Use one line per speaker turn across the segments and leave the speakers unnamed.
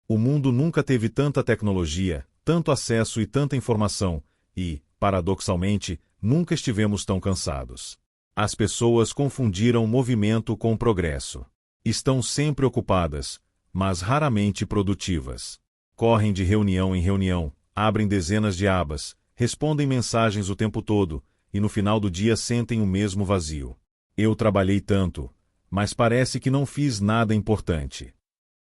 O mundo nunca teve tanta tecnologia, tanto acesso e tanta informação, e, paradoxalmente, nunca estivemos tão cansados. As pessoas confundiram movimento com progresso. Estão sempre ocupadas, mas raramente produtivas. Correm de reunião em reunião, abrem dezenas de abas, respondem mensagens o tempo todo, e no final do dia sentem o mesmo vazio. Eu trabalhei tanto, mas parece que não fiz nada importante.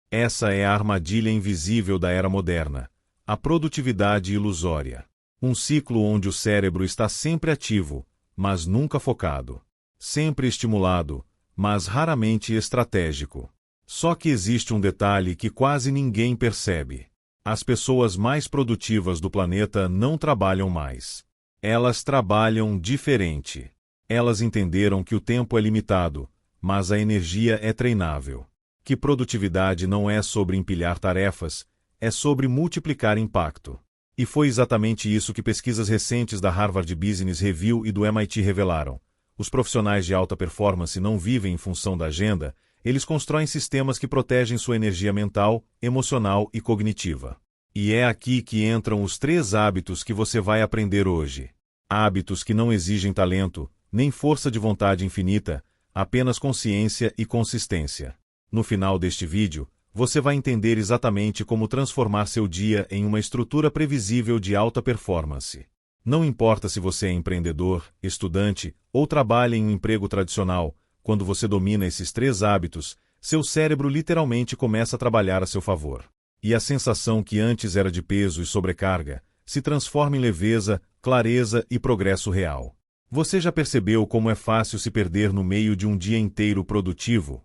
Essa é a armadilha invisível da era moderna, a produtividade ilusória. Um ciclo onde o cérebro está sempre ativo, mas nunca focado. Sempre estimulado, mas raramente estratégico. Só que existe um detalhe que quase ninguém percebe. As pessoas mais produtivas do planeta não trabalham mais. Elas trabalham diferente. Elas entenderam que o tempo é limitado, mas a energia é treinável. Que produtividade não é sobre empilhar tarefas, é sobre multiplicar impacto. E foi exatamente isso que pesquisas recentes da Harvard Business Review e do MIT revelaram. Os profissionais de alta performance não vivem em função da agenda, eles constroem sistemas que protegem sua energia mental, emocional e cognitiva. E é aqui que entram os 3 hábitos que você vai aprender hoje. Hábitos que não exigem talento, nem força de vontade infinita, apenas consciência e consistência. No final deste vídeo, você vai entender exatamente como transformar seu dia em uma estrutura previsível de alta performance. Não importa se você é empreendedor, estudante ou trabalha em um emprego tradicional, quando você domina esses 3 hábitos, seu cérebro literalmente começa a trabalhar a seu favor. E a sensação que antes era de peso e sobrecarga, se transforma em leveza, clareza e progresso real. Você já percebeu como é fácil se perder no meio de um dia inteiro produtivo?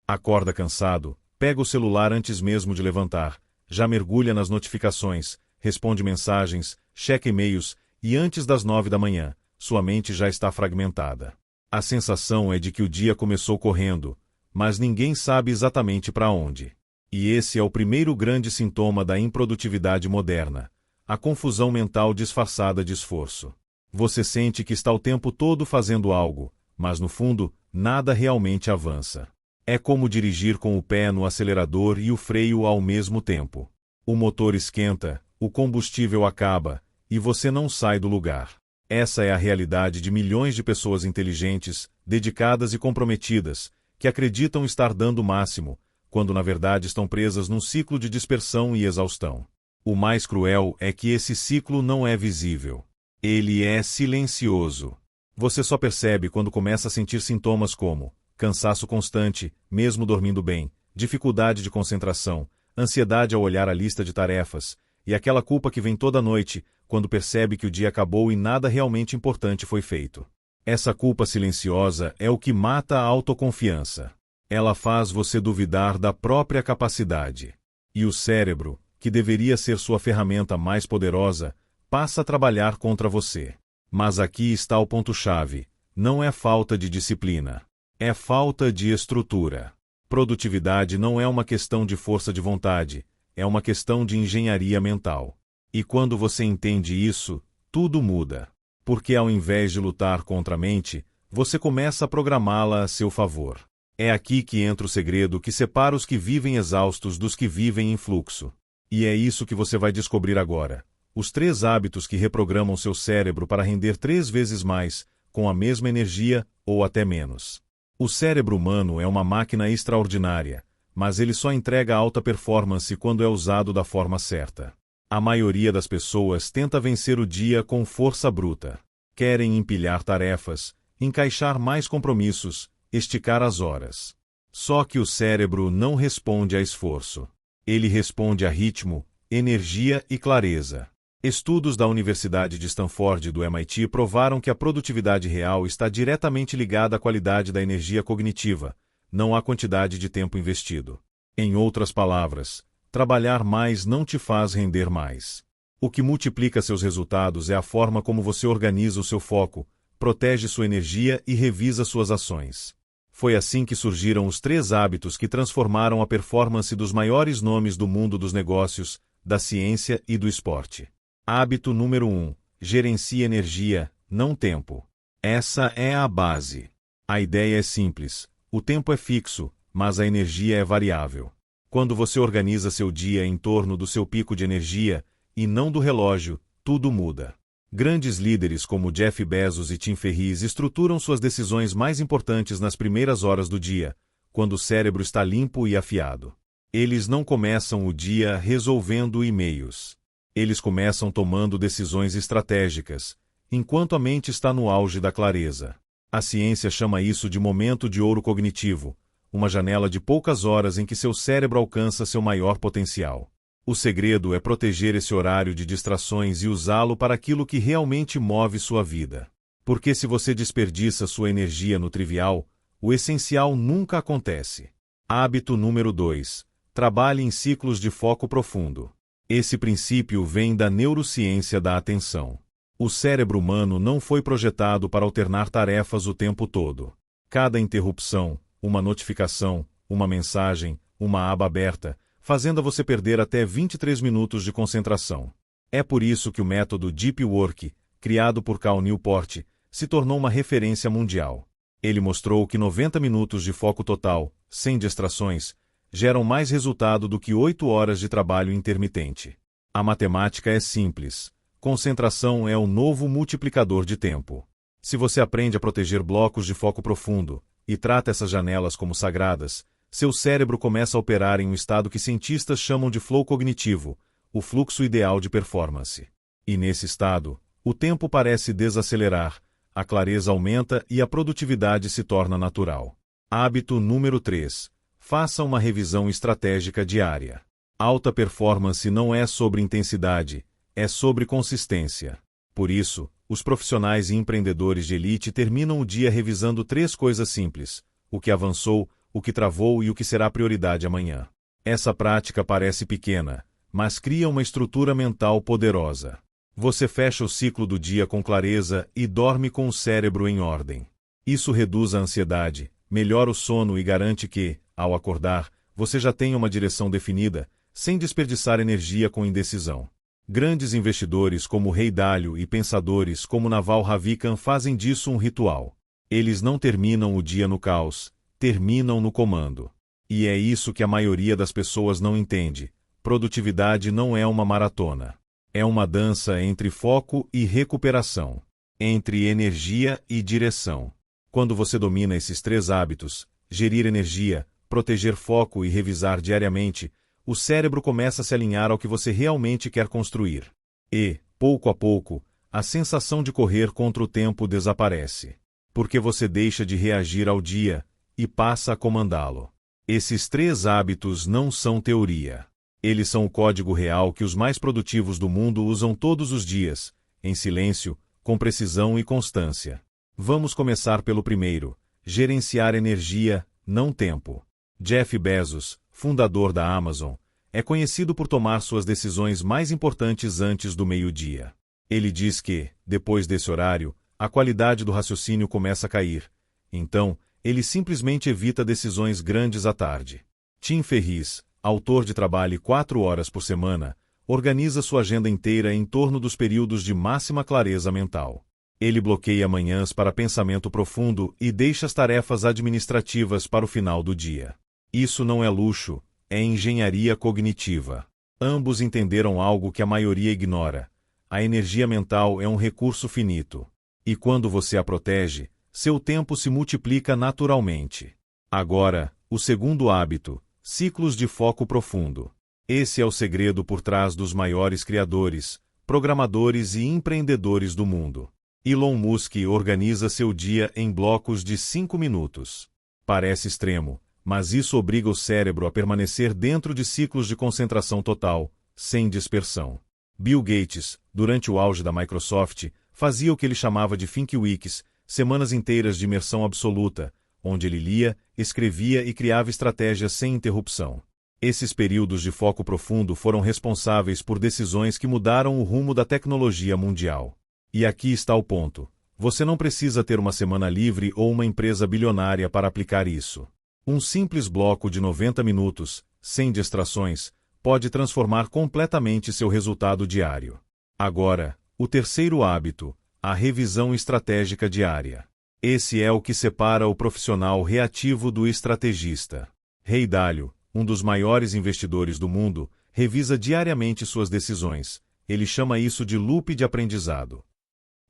Acorda cansado, pega o celular antes mesmo de levantar, já mergulha nas notificações, responde mensagens, checa e-mails, e antes das 9 da manhã, sua mente já está fragmentada. A sensação é de que o dia começou correndo, mas ninguém sabe exatamente para onde. E esse é o primeiro grande sintoma da improdutividade moderna, a confusão mental disfarçada de esforço. Você sente que está o tempo todo fazendo algo, mas no fundo, nada realmente avança. É como dirigir com o pé no acelerador e o freio ao mesmo tempo. O motor esquenta, o combustível acaba, e você não sai do lugar. Essa é a realidade de milhões de pessoas inteligentes, dedicadas e comprometidas, que acreditam estar dando o máximo, quando na verdade estão presas num ciclo de dispersão e exaustão. O mais cruel é que esse ciclo não é visível. Ele é silencioso. Você só percebe quando começa a sentir sintomas como cansaço constante, mesmo dormindo bem, dificuldade de concentração, ansiedade ao olhar a lista de tarefas, e aquela culpa que vem toda noite, quando percebe que o dia acabou e nada realmente importante foi feito. Essa culpa silenciosa é o que mata a autoconfiança. Ela faz você duvidar da própria capacidade. E o cérebro, que deveria ser sua ferramenta mais poderosa, passa a trabalhar contra você. Mas aqui está o ponto-chave: não é falta de disciplina. É falta de estrutura. Produtividade não é uma questão de força de vontade, é uma questão de engenharia mental. E quando você entende isso, tudo muda. Porque ao invés de lutar contra a mente, você começa a programá-la a seu favor. É aqui que entra o segredo que separa os que vivem exaustos dos que vivem em fluxo. E é isso que você vai descobrir agora. Os 3 hábitos que reprogramam seu cérebro para render 3 vezes mais, com a mesma energia ou até menos. O cérebro humano é uma máquina extraordinária, mas ele só entrega alta performance quando é usado da forma certa. A maioria das pessoas tenta vencer o dia com força bruta. Querem empilhar tarefas, encaixar mais compromissos, esticar as horas. Só que o cérebro não responde a esforço. Ele responde a ritmo, energia e clareza. Estudos da Universidade de Stanford e do MIT provaram que a produtividade real está diretamente ligada à qualidade da energia cognitiva, não à quantidade de tempo investido. Em outras palavras, trabalhar mais não te faz render mais. O que multiplica seus resultados é a forma como você organiza o seu foco, protege sua energia e revisa suas ações. Foi assim que surgiram os 3 hábitos que transformaram a performance dos maiores nomes do mundo dos negócios, da ciência e do esporte. Hábito número 1. Gerencie energia, não tempo. Essa é a base. A ideia é simples. O tempo é fixo, mas a energia é variável. Quando você organiza seu dia em torno do seu pico de energia, e não do relógio, tudo muda. Grandes líderes como Jeff Bezos e Tim Ferriss estruturam suas decisões mais importantes nas primeiras horas do dia, quando o cérebro está limpo e afiado. Eles não começam o dia resolvendo e-mails. Eles começam tomando decisões estratégicas, enquanto a mente está no auge da clareza. A ciência chama isso de momento de ouro cognitivo, uma janela de poucas horas em que seu cérebro alcança seu maior potencial. O segredo é proteger esse horário de distrações e usá-lo para aquilo que realmente move sua vida. Porque se você desperdiça sua energia no trivial, o essencial nunca acontece. Hábito número 2. Trabalhe em ciclos de foco profundo. Esse princípio vem da neurociência da atenção. O cérebro humano não foi projetado para alternar tarefas o tempo todo. Cada interrupção, uma notificação, uma mensagem, uma aba aberta, fazendo você perder até 23 minutos de concentração. É por isso que o método Deep Work, criado por Cal Newport, se tornou uma referência mundial. Ele mostrou que 90 minutos de foco total, sem distrações, geram mais resultado do que 8 horas de trabalho intermitente. A matemática é simples. Concentração é o novo multiplicador de tempo. Se você aprende a proteger blocos de foco profundo e trata essas janelas como sagradas, seu cérebro começa a operar em um estado que cientistas chamam de flow cognitivo, o fluxo ideal de performance. E nesse estado, o tempo parece desacelerar, a clareza aumenta e a produtividade se torna natural. Hábito número 3. Faça uma revisão estratégica diária. Alta performance não é sobre intensidade, é sobre consistência. Por isso, os profissionais e empreendedores de elite terminam o dia revisando 3 coisas simples: o que avançou, o que travou e o que será prioridade amanhã. Essa prática parece pequena, mas cria uma estrutura mental poderosa. Você fecha o ciclo do dia com clareza e dorme com o cérebro em ordem. Isso reduz a ansiedade, melhora o sono e garante que, ao acordar, você já tenha uma direção definida, sem desperdiçar energia com indecisão. Grandes investidores como Ray Dalio e pensadores como Naval Ravikant fazem disso um ritual. Eles não terminam o dia no caos, terminam no comando. E é isso que a maioria das pessoas não entende. Produtividade não é uma maratona. É uma dança entre foco e recuperação, entre energia e direção. Quando você domina esses 3 hábitos, gerir energia, proteger foco e revisar diariamente, o cérebro começa a se alinhar ao que você realmente quer construir. E, pouco a pouco, a sensação de correr contra o tempo desaparece. Porque você deixa de reagir ao dia e passa a comandá-lo. Esses 3 hábitos não são teoria. Eles são o código real que os mais produtivos do mundo usam todos os dias, em silêncio, com precisão e constância. Vamos começar pelo primeiro: gerenciar energia, não tempo. Jeff Bezos, fundador da Amazon, é conhecido por tomar suas decisões mais importantes antes do meio-dia. Ele diz que, depois desse horário, a qualidade do raciocínio começa a cair. Então, ele simplesmente evita decisões grandes à tarde. Tim Ferriss, autor de Trabalhe 4 horas por semana, organiza sua agenda inteira em torno dos períodos de máxima clareza mental. Ele bloqueia manhãs para pensamento profundo e deixa as tarefas administrativas para o final do dia. Isso não é luxo, é engenharia cognitiva. Ambos entenderam algo que a maioria ignora: a energia mental é um recurso finito. E quando você a protege, seu tempo se multiplica naturalmente. Agora, o segundo hábito: ciclos de foco profundo. Esse é o segredo por trás dos maiores criadores, programadores e empreendedores do mundo. Elon Musk organiza seu dia em blocos de 5 minutos. Parece extremo, mas isso obriga o cérebro a permanecer dentro de ciclos de concentração total, sem dispersão. Bill Gates, durante o auge da Microsoft, fazia o que ele chamava de Think Weeks, semanas inteiras de imersão absoluta, onde ele lia, escrevia e criava estratégias sem interrupção. Esses períodos de foco profundo foram responsáveis por decisões que mudaram o rumo da tecnologia mundial. E aqui está o ponto: você não precisa ter uma semana livre ou uma empresa bilionária para aplicar isso. Um simples bloco de 90 minutos, sem distrações, pode transformar completamente seu resultado diário. Agora, o terceiro hábito: a revisão estratégica diária. Esse é o que separa o profissional reativo do estrategista. Ray Dalio, um dos maiores investidores do mundo, revisa diariamente suas decisões. Ele chama isso de loop de aprendizado.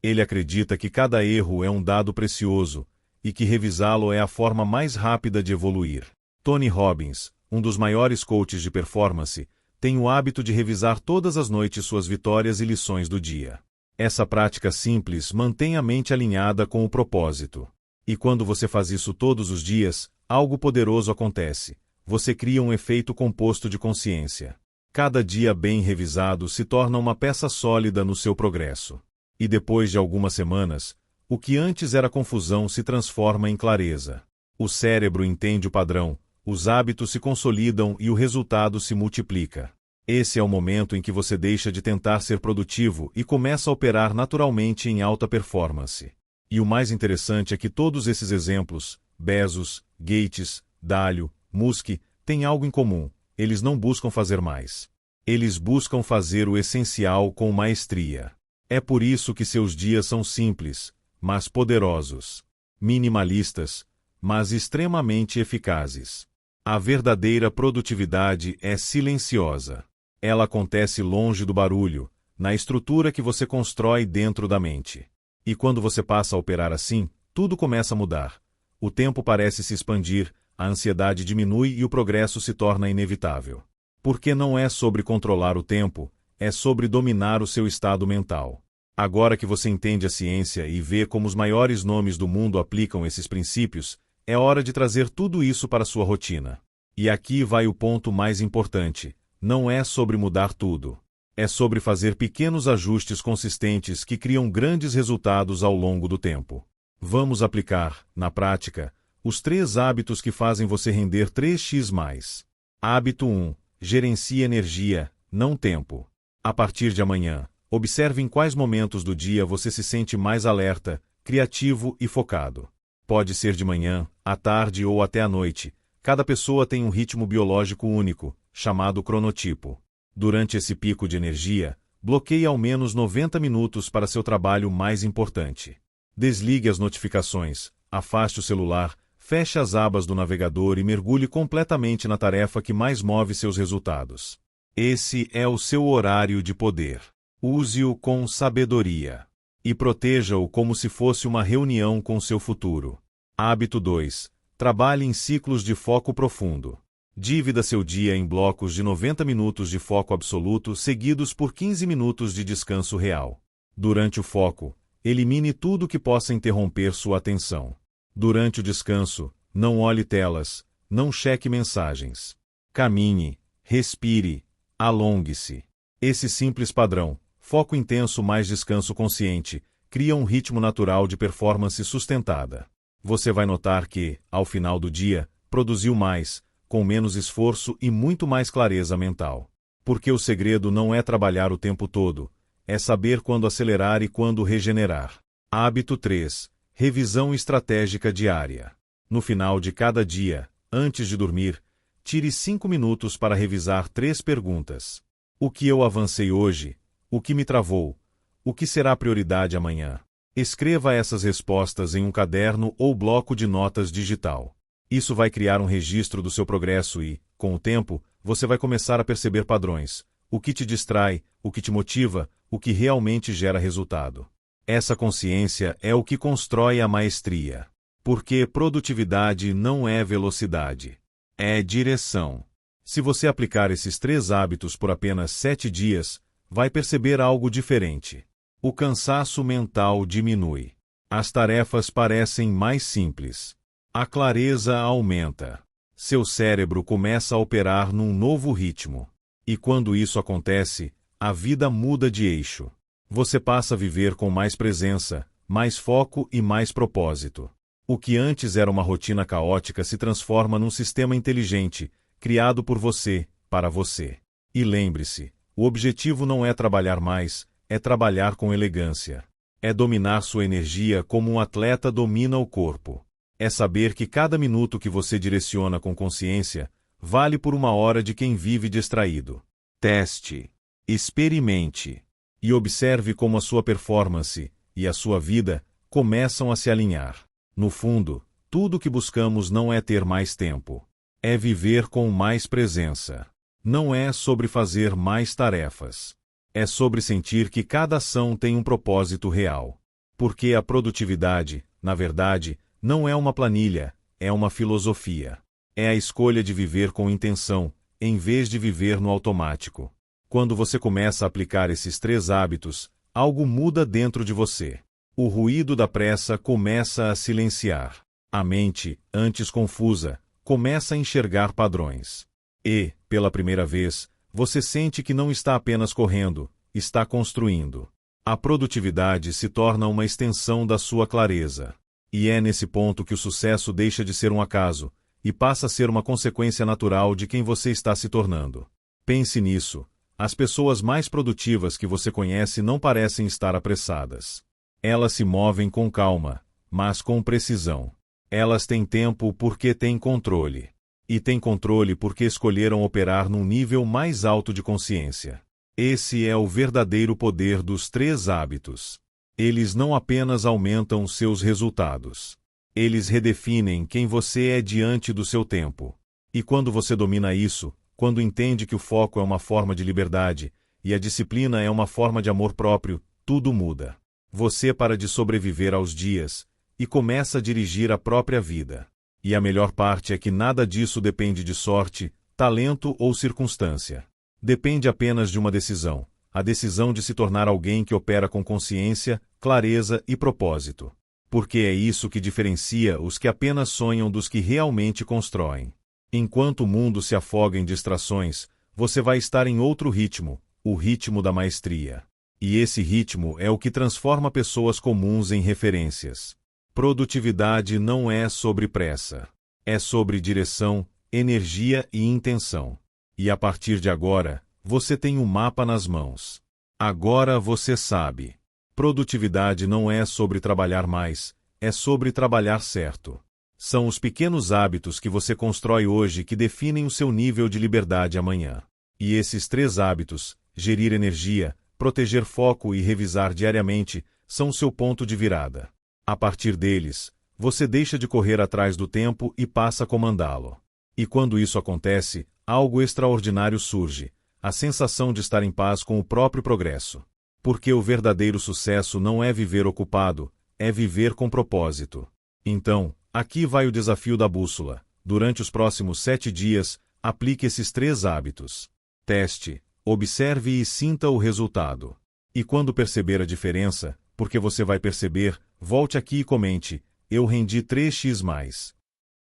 Ele acredita que cada erro é um dado precioso e que revisá-lo é a forma mais rápida de evoluir. Tony Robbins, um dos maiores coaches de performance, tem o hábito de revisar todas as noites suas vitórias e lições do dia. Essa prática simples mantém a mente alinhada com o propósito. E quando você faz isso todos os dias, algo poderoso acontece. Você cria um efeito composto de consciência. Cada dia bem revisado se torna uma peça sólida no seu progresso. E depois de algumas semanas, o que antes era confusão se transforma em clareza. O cérebro entende o padrão, os hábitos se consolidam e o resultado se multiplica. Esse é o momento em que você deixa de tentar ser produtivo e começa a operar naturalmente em alta performance. E o mais interessante é que todos esses exemplos, Bezos, Gates, Dalio, Musk, têm algo em comum: eles não buscam fazer mais. Eles buscam fazer o essencial com maestria. É por isso que seus dias são simples, mas poderosos. Minimalistas, mas extremamente eficazes. A verdadeira produtividade é silenciosa. Ela acontece longe do barulho, na estrutura que você constrói dentro da mente. E quando você passa a operar assim, tudo começa a mudar. O tempo parece se expandir, a ansiedade diminui e o progresso se torna inevitável. Porque não é sobre controlar o tempo, é sobre dominar o seu estado mental. Agora que você entende a ciência e vê como os maiores nomes do mundo aplicam esses princípios, é hora de trazer tudo isso para sua rotina. E aqui vai o ponto mais importante: não é sobre mudar tudo. É sobre fazer pequenos ajustes consistentes que criam grandes resultados ao longo do tempo. Vamos aplicar, na prática, os 3 hábitos que fazem você render 3x+. Hábito 1. Gerencie energia, não tempo. A partir de amanhã, observe em quais momentos do dia você se sente mais alerta, criativo e focado. Pode ser de manhã, à tarde ou até à noite. Cada pessoa tem um ritmo biológico único, chamado cronotipo. Durante esse pico de energia, bloqueie ao menos 90 minutos para seu trabalho mais importante. Desligue as notificações, afaste o celular, feche as abas do navegador e mergulhe completamente na tarefa que mais move seus resultados. Esse é o seu horário de poder. Use-o com sabedoria. E proteja-o como se fosse uma reunião com seu futuro. Hábito 2. Trabalhe em ciclos de foco profundo. Divida seu dia em blocos de 90 minutos de foco absoluto seguidos por 15 minutos de descanso real. Durante o foco, elimine tudo que possa interromper sua atenção. Durante o descanso, não olhe telas, não cheque mensagens. Caminhe, respire, alongue-se. Esse simples padrão, foco intenso mais descanso consciente, cria um ritmo natural de performance sustentada. Você vai notar que, ao final do dia, produziu mais, com menos esforço e muito mais clareza mental. Porque o segredo não é trabalhar o tempo todo, é saber quando acelerar e quando regenerar. Hábito 3. Revisão estratégica diária. No final de cada dia, antes de dormir, tire 5 minutos para revisar 3 perguntas. O que eu avancei hoje? O que me travou? O que será prioridade amanhã? Escreva essas respostas em um caderno ou bloco de notas digital. Isso vai criar um registro do seu progresso e, com o tempo, você vai começar a perceber padrões. O que te distrai, o que te motiva, o que realmente gera resultado. Essa consciência é o que constrói a maestria. Porque produtividade não é velocidade. É direção. Se você aplicar esses 3 hábitos por apenas 7 dias, vai perceber algo diferente. O cansaço mental diminui. As tarefas parecem mais simples. A clareza aumenta. Seu cérebro começa a operar num novo ritmo. E quando isso acontece, a vida muda de eixo. Você passa a viver com mais presença, mais foco e mais propósito. O que antes era uma rotina caótica se transforma num sistema inteligente, criado por você, para você. E lembre-se, o objetivo não é trabalhar mais, é trabalhar com elegância. É dominar sua energia como um atleta domina o corpo. É saber que cada minuto que você direciona com consciência vale por 1 hora de quem vive distraído. Teste, experimente e observe como a sua performance e a sua vida começam a se alinhar. No fundo, tudo o que buscamos não é ter mais tempo. É viver com mais presença. Não é sobre fazer mais tarefas. É sobre sentir que cada ação tem um propósito real. Porque a produtividade, na verdade, não é uma planilha, é uma filosofia. É a escolha de viver com intenção, em vez de viver no automático. Quando você começa a aplicar esses 3 hábitos, algo muda dentro de você. O ruído da pressa começa a silenciar. A mente, antes confusa, começa a enxergar padrões. E, pela primeira vez, você sente que não está apenas correndo, está construindo. A produtividade se torna uma extensão da sua clareza. E é nesse ponto que o sucesso deixa de ser um acaso, e passa a ser uma consequência natural de quem você está se tornando. Pense nisso. As pessoas mais produtivas que você conhece não parecem estar apressadas. Elas se movem com calma, mas com precisão. Elas têm tempo porque têm controle. E têm controle porque escolheram operar num nível mais alto de consciência. Esse é o verdadeiro poder dos 3 hábitos. Eles não apenas aumentam seus resultados. Eles redefinem quem você é diante do seu tempo. E quando você domina isso, quando entende que o foco é uma forma de liberdade, e a disciplina é uma forma de amor próprio, tudo muda. Você para de sobreviver aos dias, e começa a dirigir a própria vida. E a melhor parte é que nada disso depende de sorte, talento ou circunstância. Depende apenas de uma decisão, a decisão de se tornar alguém que opera com consciência, clareza e propósito. Porque é isso que diferencia os que apenas sonham dos que realmente constroem. Enquanto o mundo se afoga em distrações, você vai estar em outro ritmo, o ritmo da maestria. E esse ritmo é o que transforma pessoas comuns em referências. Produtividade não é sobre pressa. É sobre direção, energia e intenção. E a partir de agora, você tem um mapa nas mãos. Agora você sabe. Produtividade não é sobre trabalhar mais, é sobre trabalhar certo. São os pequenos hábitos que você constrói hoje que definem o seu nível de liberdade amanhã. E esses 3 hábitos, gerir energia, proteger foco e revisar diariamente, são o seu ponto de virada. A partir deles, você deixa de correr atrás do tempo e passa a comandá-lo. E quando isso acontece, algo extraordinário surge, a sensação de estar em paz com o próprio progresso. Porque o verdadeiro sucesso não é viver ocupado, é viver com propósito. Então, aqui vai o desafio da bússola. Durante os próximos 7 dias, aplique esses 3 hábitos. Teste, observe e sinta o resultado. E quando perceber a diferença, porque você vai perceber, volte aqui e comente, eu rendi 3x+.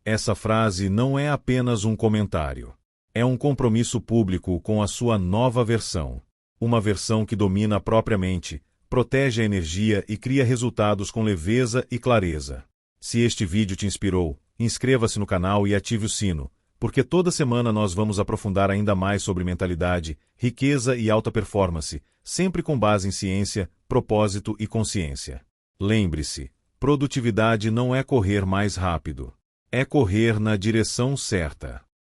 Essa frase não é apenas um comentário. É um compromisso público com a sua nova versão. Uma versão que domina a própria mente, protege a energia e cria resultados com leveza e clareza. Se este vídeo te inspirou, inscreva-se no canal e ative o sino, porque toda semana nós vamos aprofundar ainda mais sobre mentalidade, riqueza e alta performance, sempre com base em ciência, propósito e consciência. Lembre-se, produtividade não é correr mais rápido. É correr na direção certa.